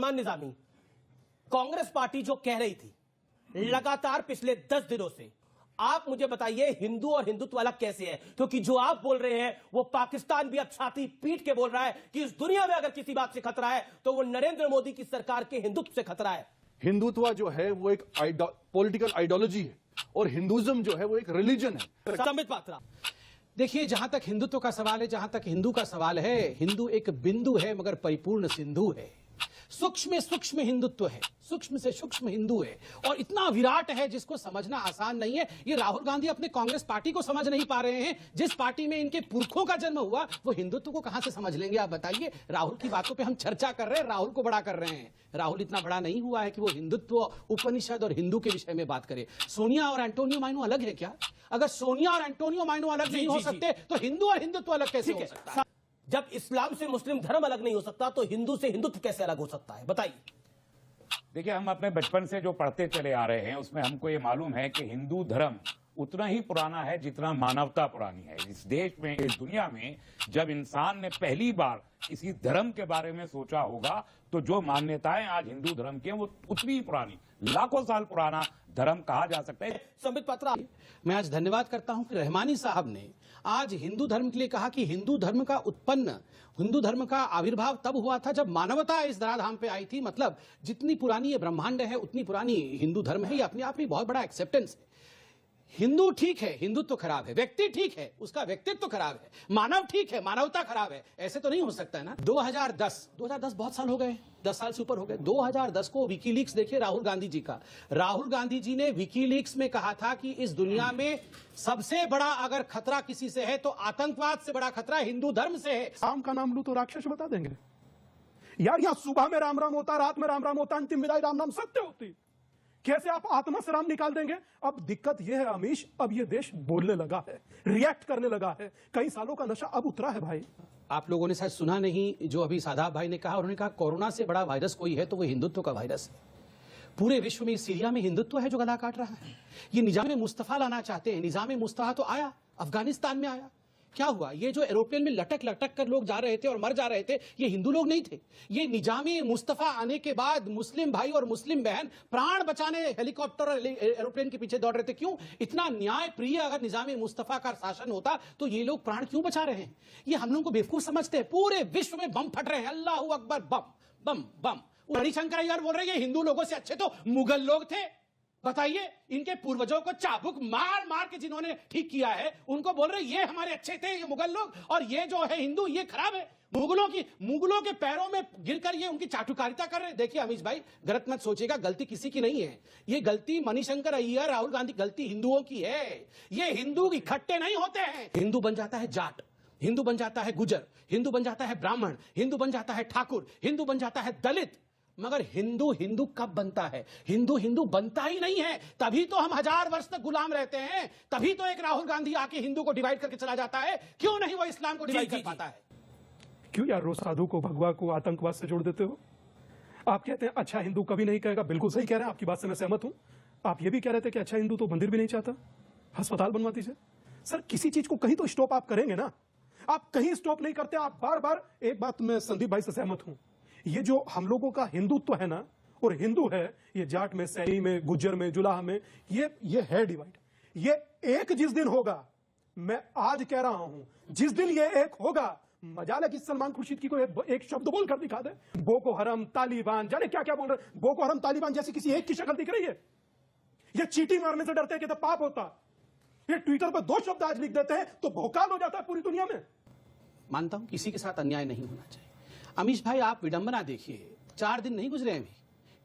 Rahman Nizami, Congress party जो कह रही थी लगातार पिछले 10 दिनों से, आप मुझे बताइए हिंदू और हिंदुत्व अलग कैसे है? क्योंकि जो आप बोल रहे हैं वो पाकिस्तान भी अब छाती पीट के बोल रहा है कि इस दुनिया में अगर किसी बात से खतरा है तो वो नरेंद्र मोदी की सरकार के हिंदुत्व से खतरा है। हिंदुत्व जो है वो एक पॉलिटिकल आइडियोलॉजी है और हिंदुइज्म जो है वो एक रिलीजन है। संबित पात्रा, देखिए, जहां तक हिंदुत्व का सवाल है, जहां तक हिंदू का सवाल है, हिंदू एक बिंदु है मगर परिपूर्ण सिंधु है। सूक्ष्म सूक्ष्म हिंदुत्व है, सूक्ष्म से सूक्ष्म हिंदू है और इतना विराट है जिसको समझना आसान नहीं है। ये राहुल गांधी अपने कांग्रेस पार्टी को समझ नहीं पा रहे हैं। जिस पार्टी में इनके पुरखों का जन्म हुआ वो हिंदुत्व को कहां से समझ लेंगे? आप बताइए। राहुल की बातों पे हम चर्चा कर रहे हैं, राहुल को बड़ा कर रहे हैं। राहुल इतना बड़ा नहीं हुआ है कि वो हिंदुत्व, उपनिषद और हिंदू के विषय में बात करे। सोनिया और एंटोनियो माइनो अलग है क्या? अगर सोनिया और एंटोनियो माइनो अलग नहीं हो सकते तो हिंदू और हिंदुत्व अलग कैसे हो सकता है? जब इस्लाम से मुस्लिम धर्म अलग नहीं हो सकता तो हिंदू से हिंदुत्व कैसे अलग हो सकता है? बताइए। देखिए, हम अपने बचपन से जो पढ़ते चले आ रहे हैं उसमें हमको ये मालूम है कि हिंदू धर्म उतना ही पुराना है जितना मानवता पुरानी है। इस देश में, इस दुनिया में जब इंसान ने पहली बार किसी धर्म के बारे में सोचा होगा तो जो मान्यताएं आज हिंदू धर्म की हैं वो उतनी ही पुरानी, लाखों साल पुराना धर्म कहा जा सकता है। संबित पात्रा, मैं आज धन्यवाद करता हूं कि रहमानी साहब ने आज हिंदू धर्म के लिए कहा कि हिंदू धर्म का उत्पन्न, हिंदू धर्म का आविर्भाव तब हुआ था जब मानवता इस धराधाम पे आई थी। मतलब जितनी पुरानी ये ब्रह्मांड है उतनी पुरानी हिंदू धर्म है। ये अपने आप में बहुत बड़ा एक्सेप्टेंस है। हिंदू ठीक है, हिंदुत्व खराब है। व्यक्ति ठीक है, उसका व्यक्तित्व खराब है। मानव ठीक है, मानवता खराब है। ऐसे तो नहीं हो सकता है ना। 2010 बहुत साल हो गए, 10 साल से ऊपर हो गए। 2010 को विकीलीक्स देखिए राहुल गांधी जी का। राहुल गांधी जी ने विकीलीक्स में कहा था कि इस दुनिया में सबसे बड़ा अगर खतरा किसी से है तो आतंकवाद से बड़ा खतरा हिंदू धर्म से है। राम का नाम लू तो राक्षस बता देंगे यार। यहाँ सुबह में राम राम होता, रात में राम राम होता, अंतिम विदाई राम नाम सत्य होती। कैसे आप आत्मा से राम निकाल देंगे? अब दिक्कत यह है अमीश, अब यह देश बोलने लगा है, रिएक्ट करने लगा है। कई सालों का नशा अब उतरा है भाई। आप लोगों ने शायद सुना नहीं जो अभी सादाब भाई ने कहा। उन्होंने कहा कोरोना से बड़ा वायरस कोई है तो वो हिंदुत्व का वायरस है। पूरे विश्व में सीरिया में हिंदुत्व है जो गला काट रहा है। ये निजाम मुस्तफा लाना चाहते हैं। निजाम मुस्तफा तो आया, अफगानिस्तान में आया। क्या हुआ? ये जो एरोप्लेन में लटक लटक कर लोग जा रहे थे और मर जा रहे थे, ये हिंदू लोग नहीं थे। ये निजामी मुस्तफा आने के बाद मुस्लिम भाई और मुस्लिम बहन प्राण बचाने हेलीकॉप्टर और एरोप्लेन के पीछे दौड़ रहे थे। क्यों? इतना न्याय प्रिय अगर निजामी मुस्तफा का शासन होता तो ये लोग प्राण क्यों बचा रहे हैं? ये हम लोगों को बेवकूफ समझते हैं। पूरे विश्व में बम फट रहे हैं। अल्लाह अकबर, बम बम बम। मणिशंकर अय्यर बोल रहे हैं हिंदू लोगों से अच्छे तो मुगल लोग थे। बताइए, इनके पूर्वजों को चाबुक मार मार के जिन्होंने ठीक किया है उनको बोल रहे ये हमारे अच्छे थे, ये मुगल लोग, और ये जो है हिंदू ये खराब है। मुगलों के पैरों में गिरकर ये उनकी चाटुकारिता कर रहे हैं। देखिए अमीश भाई, गलत मत सोचिएगा, गलती किसी की नहीं है। ये गलती मणिशंकर अय्यर, राहुल गांधी, गलती हिंदुओं की है। ये हिंदू इकट्ठे नहीं होते हैं। हिंदू बन जाता है जाट, हिंदू बन जाता है गुजर, हिंदू बन जाता है ब्राह्मण, हिंदू बन जाता है ठाकुर, हिंदू बन जाता है दलित। मगर हिंदू हिंदू कब बनता है? हिंदू हिंदू बनता ही नहीं है। तभी तो हम 1000 वर्ष तक गुलाम रहते हैं। तभी तो एक राहुल गांधी आके हिंदू को डिवाइड करके चला जाता है। क्यों नहीं वो इस्लाम को डिवाइड कर पाता है? क्यों यार रोज साधु को, भगवा को आतंकवाद से जोड़ देते हो? आप कहते हैं अच्छा हिंदू कभी नहीं कहेगा। बिल्कुल सही कह रहे हैं, आपकी बात से मैं सहमत हूं। आप ये भी कह रहे थे कि अच्छा हिंदू तो मंदिर भी नहीं चाहता, अस्पताल बनवा दीजिए। सर किसी चीज को कहीं तो स्टॉप आप करेंगे ना। आप कहीं स्टॉप नहीं करते। आप बार बार, एक बात मैं संदीप भाई से सहमत हूं, ये जो हम लोगों का हिंदुत्व है ना, और हिंदू है ये जाट में, सैनी में, गुज्जर में, जुलाह में, ये है डिवाइड। ये एक जिस दिन होगा, मैं आज कह रहा हूं, जिस दिन ये एक होगा, मजाल है कि सलमान खुर्शीद की कोई एक शब्द बोल कर दिखा दे। बोको हरम, तालिबान, जाने क्या क्या बोल रहे। बोको हरम, तालिबान जैसी किसी एक की शक्ल दिख रही है? ये चीटी मारने से डरते हैं कि तो पाप होता। ये ट्विटर पर 2 शब्द आज लिख देते हैं तो भौकाल हो जाता है पूरी दुनिया में। मानता हूं किसी के साथ अन्याय नहीं होना चाहिए। अमीश भाई, आप विडंबना देखिए, 4 दिन नहीं गुजरे अभी,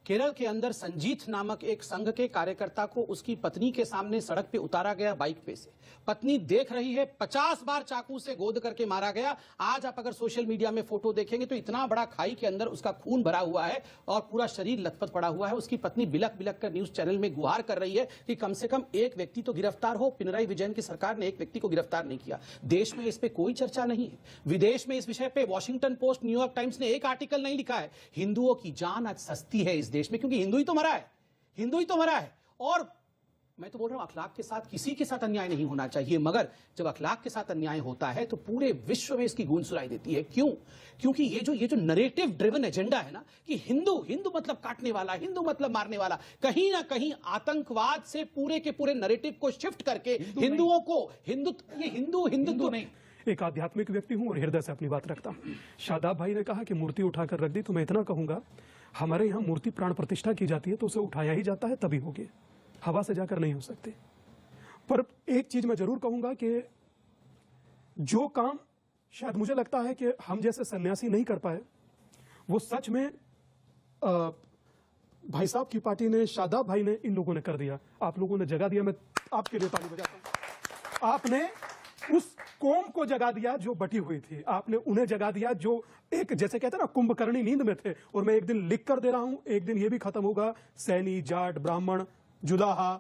केरल के अंदर संजीत नामक एक संघ के कार्यकर्ता को उसकी पत्नी के सामने सड़क पे उतारा गया बाइक पे से। पत्नी देख रही है, 50 बार चाकू से गोद करके मारा गया। आज आप अगर सोशल मीडिया में फोटो देखेंगे तो इतना बड़ा खाई के अंदर उसका खून भरा हुआ है और पूरा शरीर लथपथ पड़ा हुआ है। उसकी पत्नी बिलक बिलक कर न्यूज चैनल में गुहार कर रही है कि कम से कम एक व्यक्ति तो गिरफ्तार हो। पिनराई विजयन की सरकार ने एक व्यक्ति को गिरफ्तार नहीं किया। देश में इस पे कोई चर्चा नहीं है। विदेश में इस विषय पे वॉशिंगटन पोस्ट, न्यूयॉर्क टाइम्स ने एक आर्टिकल नहीं लिखा है। हिंदुओं की जान आज सस्ती है इस देश में, क्योंकि हिंदू ही तो मरा है, हिंदू ही तो मरा है। और मैं तो बोल रहा हूं अखलाक के साथ किसी के साथ अन्याय नहीं होना चाहिए, मगर जब अखलाक के साथ अन्याय होता है तो पूरे विश्व में इसकी गूंज सुनाई देती है। क्यों? क्योंकि ये जो नरेटिव ड्रिवन एजेंडा है ना कि हिंदू हिंदू मतलब काटने वाला, हिंदू मतलब मारने वाला, कहीं ना कहीं आतंकवाद से पूरे के पूरे नरेटिव को शिफ्ट करके हिंदुओं को हिंदुत्व नहीं। एक आध्यात्मिक व्यक्ति हूं और हृदय से अपनी बात रखता हूं। शादाब भाई ने कहा कि मूर्ति उठाकर रख दी, तो मैं इतना कहूंगा, हमारे यहां मूर्ति प्राण प्रतिष्ठा की जाती है तो उसे उठाया ही जाता है, तभी होगी, हवा से जाकर नहीं हो सकती। पर एक चीज मैं जरूर कहूंगा कि जो काम शायद मुझे लगता है कि हम जैसे सन्यासी नहीं कर पाए, वो सच में भाई साहब की पार्टी ने, शादाब भाई ने, इन लोगों ने कर दिया। आप लोगों ने जगा दिया, मैं आपके लिए ताली बजाता हूं। आपने उस कौम को जगा दिया जो बटी हुई थी, आपने उन्हें जगा दिया जो एक, जैसे कहते हैं ना, कुंभकर्णी नींद में थे। और मैं एक दिन लिख कर दे रहा हूं, एक दिन ये भी खत्म होगा, सैनी, जाट, ब्राह्मण, जुलाहा,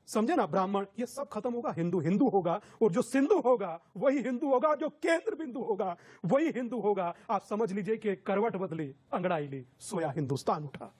समझे ना, ब्राह्मण, ये सब खत्म होगा, हिंदू हिंदू होगा। और जो सिंधु होगा वही हिंदू होगा, जो केंद्र बिंदु होगा वही हिंदू होगा। आप समझ लीजिए कि करवट बदली, अंगड़ाई ली, सोया हिंदुस्तान उठा।